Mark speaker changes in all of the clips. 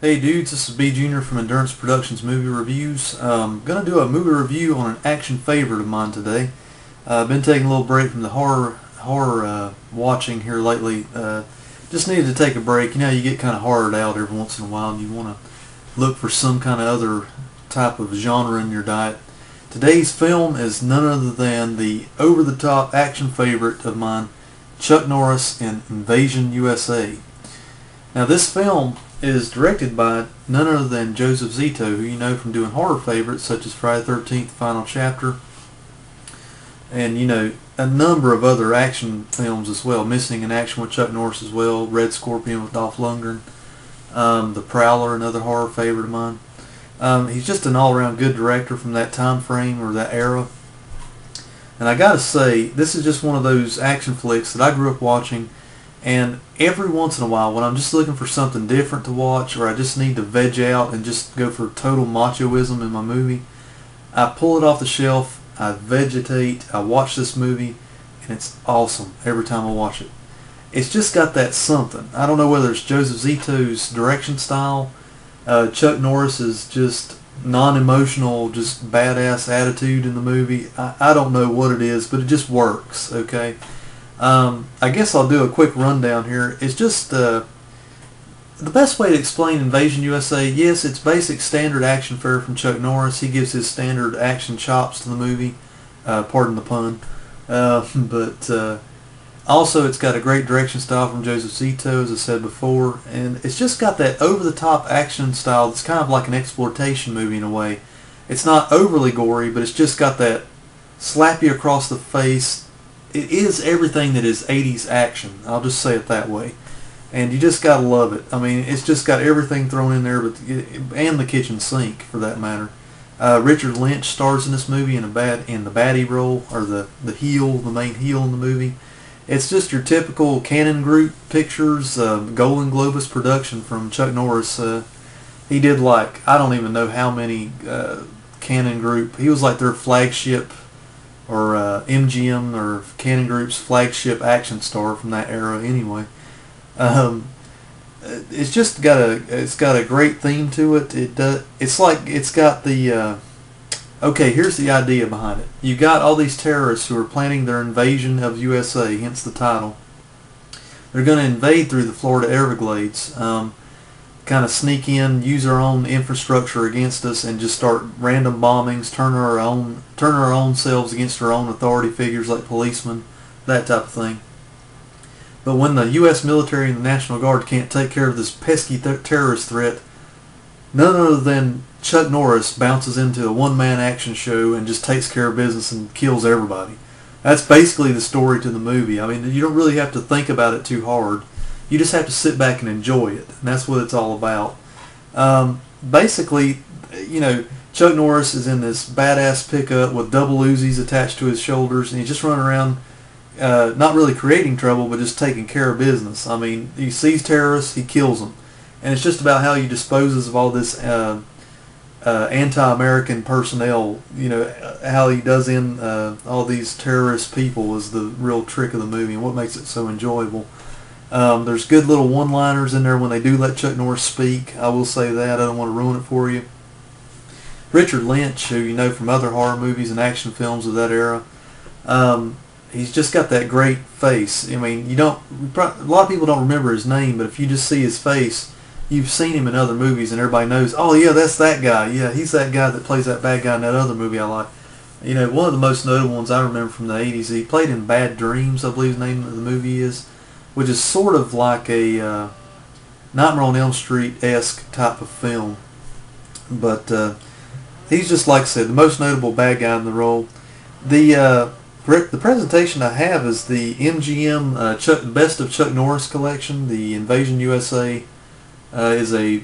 Speaker 1: Hey dudes, this is B Jr. from Endurance Productions Movie Reviews. Gonna do a movie review on an action favorite of mine today. I've been taking a little break from the horror watching here lately. Just needed to take a break. You know, you get kind of horrored out every once in a while and you want to look for some kind of other type of genre in your diet. Today's film is none other than the over-the-top action favorite of mine, Chuck Norris in Invasion USA. Now this film is directed by none other than Joseph Zito, who you know from doing horror favorites such as Friday the 13th, Final Chapter, and you know a number of other action films as well. Missing in Action with Chuck Norris as well, Red Scorpion with Dolph Lundgren, The Prowler, another horror favorite of mine. He's just an all-around good director from that time frame or that era. And I gotta say, this is just one of those action flicks that I grew up watching. And every once in a while, when I'm just looking for something different to watch, or I just need to veg out and just go for total machoism in my movie, I pull it off the shelf, I vegetate, I watch this movie, and it's awesome every time I watch it. It's just got that something. I don't know whether it's Joseph Zito's direction style, Chuck Norris's just non-emotional, just badass attitude in the movie. I don't know what it is, but it just works, okay? I guess I'll do a quick rundown here. It's just the best way to explain Invasion USA. Yes, it's basic standard action fare from Chuck Norris. He gives his standard action chops to the movie. Pardon the pun. But also it's got a great direction style from Joseph Zito, as I said before. And it's just got that over-the-top action style that's kind of like an exploitation movie in a way. It's not overly gory, but it's just got that slap you across the face. It is everything that is 80s action. I'll just say it that way. And you just gotta love it. I mean, it's just got everything thrown in there, and the kitchen sink, for that matter. Richard Lynch stars in this movie in the baddie role, or the main heel in the movie. It's just your typical Cannon Group Pictures, Golden Globus production from Chuck Norris. He did like, I don't even know how many Cannon Group. He was like their flagship, or MGM or Cannon Group's flagship action star from that era anyway. It's just got a great theme to it. It's like it's got the okay, here's the idea behind it. You got all these terrorists who are planning their invasion of USA, hence the title. They're going to invade through the Florida Everglades, kind of sneak in, use our own infrastructure against us, and just start random bombings, turn our own selves against our own authority figures like policemen, that type of thing. But when the U.S. military and the National Guard can't take care of this pesky terrorist threat, none other than Chuck Norris bounces into a one-man action show and just takes care of business and kills everybody. That's basically the story to the movie. I mean, you don't really have to think about it too hard. You just have to sit back and enjoy it, and that's what it's all about. Basically, you know, Chuck Norris is in this badass pickup with double Uzis attached to his shoulders, and he's just running around, not really creating trouble, but just taking care of business. I mean, he sees terrorists, he kills them, and it's just about how he disposes of all this anti-American personnel. You know, how he does in all these terrorist people is the real trick of the movie, and what makes it so enjoyable. There's good little one-liners in there when they do let Chuck Norris speak. I will say that. I don't want to ruin it for you. Richard Lynch, who you know from other horror movies and action films of that era, he's just got that great face. I mean, a lot of people don't remember his name, but if you just see his face, you've seen him in other movies, and everybody knows, oh yeah, that's that guy. Yeah, he's that guy that plays that bad guy in that other movie I like. You know, one of the most notable ones I remember from the 80s, he played in Bad Dreams, I believe the name of the movie is, which is sort of like a Nightmare on Elm Street-esque type of film. But he's just, like I said, the most notable bad guy in the role. The presentation I have is the MGM Best of Chuck Norris collection. The Invasion USA is a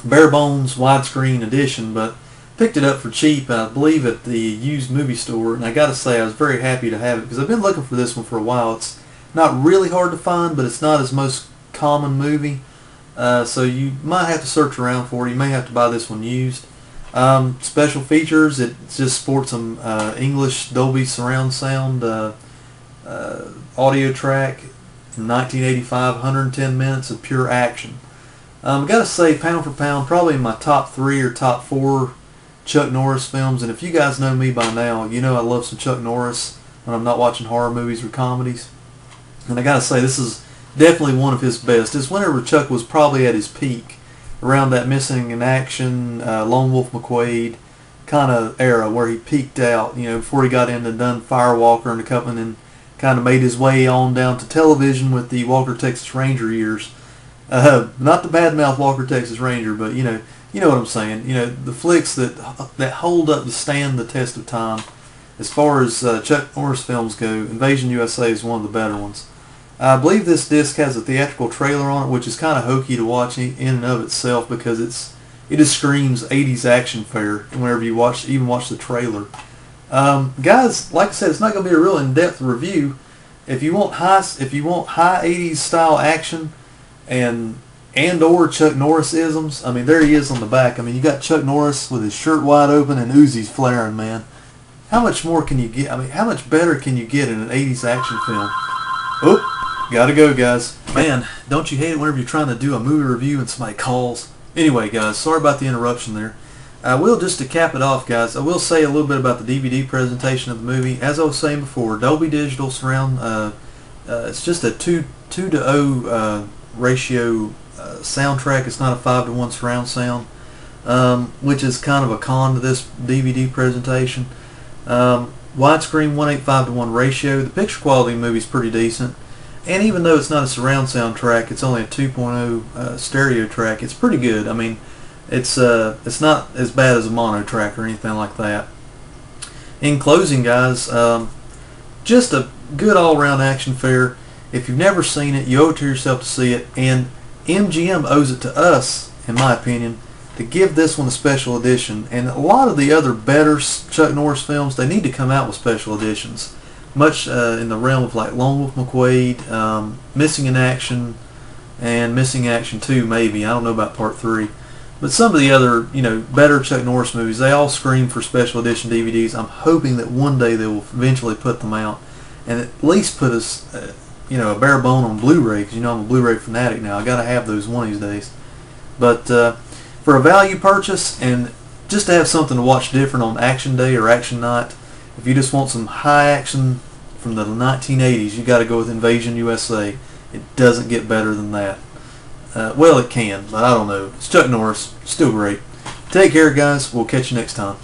Speaker 1: bare bones widescreen edition, but picked it up for cheap, I believe, at the used movie store. And I got to say, I was very happy to have it because I've been looking for this one for a while. It's not really hard to find, but it's not his most common movie, so you might have to search around for it. You may have to buy this one used. Special features, it just sports some English Dolby surround sound audio track from 1985, 110 minutes of pure action. I gotta say, pound for pound, probably in my top 3 or top 4 Chuck Norris films. And if you guys know me by now, you know I love some Chuck Norris when I'm not watching horror movies or comedies. And I gotta say, this is definitely one of his best. It's whenever Chuck was probably at his peak, around that Missing in Action, Lone Wolf McQuade kind of era where he peaked out, you know, before he got into done Firewalker and the Covenant, and kind of made his way on down to television with the Walker Texas Ranger years. Not the badmouth Walker Texas Ranger, but you know what I'm saying. You know, the flicks that hold up to stand the test of time. As far as Chuck Norris films go, Invasion USA is one of the better ones. I believe this disc has a theatrical trailer on it, which is kind of hokey to watch in and of itself because it just screams 80s action fair whenever you even watch the trailer. Guys, like I said, it's not going to be a real in-depth review. If you want high 80s style action and or Chuck Norris isms, I mean, there he is on the back. I mean, you got Chuck Norris with his shirt wide open and Uzis flaring, man. How much more can you get? I mean, how much better can you get in an 80s action film? Oh, gotta go, guys. Man, don't you hate it whenever you're trying to do a movie review and somebody calls? Anyway, guys, sorry about the interruption there. I will, just to cap it off, guys, I will say a little bit about the DVD presentation of the movie. As I was saying before, Dolby Digital surround, it's just a 2:0 ratio soundtrack. It's not a 5:1 surround sound, which is kind of a con to this DVD presentation. Widescreen 1.85:1 ratio. The picture quality of the movie is pretty decent, and even though it's not a surround sound track, it's only a 2.0 stereo track. It's pretty good. I mean, it's not as bad as a mono track or anything like that. In closing, guys, just a good all-around action fare. If you've never seen it, you owe it to yourself to see it, and MGM owes it to us, in my opinion, to give this one a special edition. And a lot of the other better Chuck Norris films, they need to come out with special editions, much in the realm of like Lone Wolf McQuade, Missing in Action, and Missing Action 2 maybe. I don't know about Part 3. But some of the other, you know, better Chuck Norris movies, they all scream for special edition DVDs. I'm hoping that one day they will eventually put them out and at least put us, you know, a bare bone on Blu-ray, because you know I'm a Blu-ray fanatic now. I got to have those one of these days. But for a value purchase and just to have something to watch different on Action Day or Action Night, if you just want some high action from the 1980s, you got to go with Invasion USA. It doesn't get better than that. Well, it can, but I don't know. It's Chuck Norris. Still great. Take care, guys. We'll catch you next time.